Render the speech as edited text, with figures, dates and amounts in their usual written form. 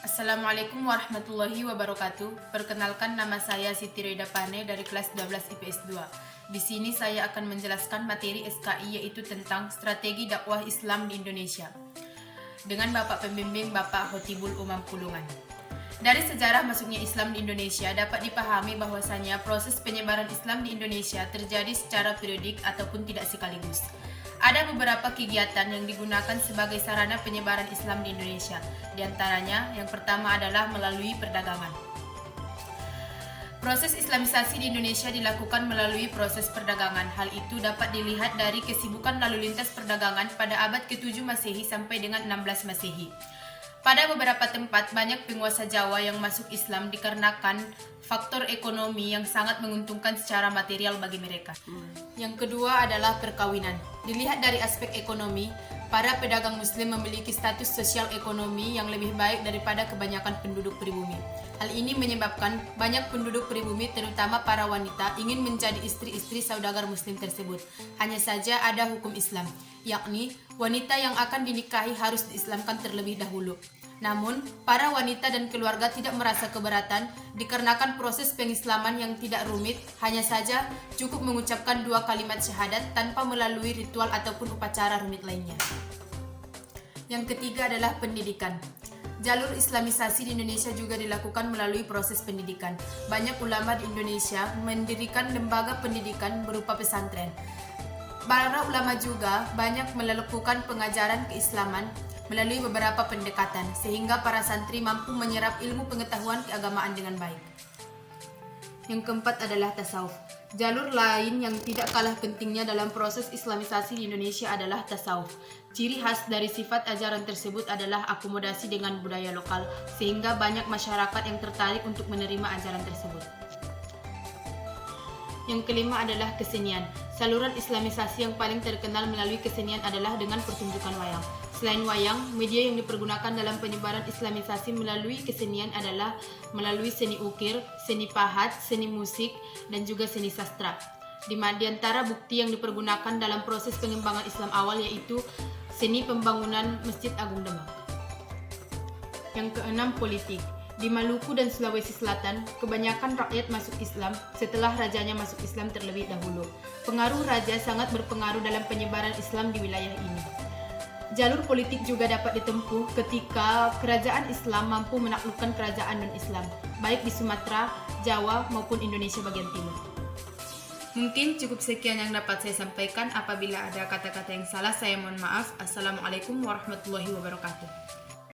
Assalamualaikum warahmatullahi wabarakatuh. Perkenalkan, nama saya Siti Reda Pane dari kelas 12 IPS 2. Di sini saya akan menjelaskan materi SKI, yaitu tentang strategi dakwah Islam di Indonesia dengan Bapak Pembimbing Bapak Khotibul Umam Pulungan. Dari sejarah masuknya Islam di Indonesia dapat dipahami bahwasanya proses penyebaran Islam di Indonesia terjadi secara periodik ataupun tidak sekaligus. Ada beberapa kegiatan yang digunakan sebagai sarana penyebaran Islam di Indonesia. Di antaranya, yang pertama adalah melalui perdagangan. Proses Islamisasi di Indonesia dilakukan melalui proses perdagangan. Hal itu dapat dilihat dari kesibukan lalu lintas perdagangan pada abad ke-7 Masehi sampai dengan 16 Masehi. Pada beberapa tempat, banyak penguasa Jawa yang masuk Islam dikarenakan faktor ekonomi yang sangat menguntungkan secara material bagi mereka. Yang kedua adalah perkawinan. Dilihat dari aspek ekonomi, para pedagang Muslim memiliki status sosial ekonomi yang lebih baik daripada kebanyakan penduduk pribumi. Hal ini menyebabkan banyak penduduk pribumi, terutama para wanita, ingin menjadi istri-istri saudagar Muslim tersebut. Hanya saja ada hukum Islam, yakni wanita yang akan dinikahi harus diislamkan terlebih dahulu. Namun, para wanita dan keluarga tidak merasa keberatan dikarenakan proses pengislaman yang tidak rumit, hanya saja cukup mengucapkan 2 kalimat syahadat tanpa melalui ritual ataupun upacara rumit lainnya. Yang ketiga adalah pendidikan. Jalur Islamisasi di Indonesia juga dilakukan melalui proses pendidikan. Banyak ulama di Indonesia mendirikan lembaga pendidikan berupa pesantren. Para ulama juga banyak melakukan pengajaran keislaman melalui beberapa pendekatan, sehingga para santri mampu menyerap ilmu pengetahuan keagamaan dengan baik. Yang keempat adalah tasawuf. Jalur lain yang tidak kalah pentingnya dalam proses Islamisasi di Indonesia adalah tasawuf. Ciri khas dari sifat ajaran tersebut adalah akomodasi dengan budaya lokal, sehingga banyak masyarakat yang tertarik untuk menerima ajaran tersebut. Yang kelima adalah kesenian. Saluran Islamisasi yang paling terkenal melalui kesenian adalah dengan pertunjukan wayang. Selain wayang, media yang dipergunakan dalam penyebaran Islamisasi melalui kesenian adalah melalui seni ukir, seni pahat, seni musik, dan juga seni sastra. Di antara bukti yang dipergunakan dalam proses pengembangan Islam awal yaitu seni pembangunan Masjid Agung Demak. Yang keenam, politik. Di Maluku dan Sulawesi Selatan, kebanyakan rakyat masuk Islam setelah rajanya masuk Islam terlebih dahulu. Pengaruh raja sangat berpengaruh dalam penyebaran Islam di wilayah ini. Jalur politik juga dapat ditempuh ketika kerajaan Islam mampu menaklukkan kerajaan non-Islam, baik di Sumatera, Jawa, maupun Indonesia bagian timur. Mungkin cukup sekian yang dapat saya sampaikan. Apabila ada kata-kata yang salah, saya mohon maaf. Assalamualaikum warahmatullahi wabarakatuh.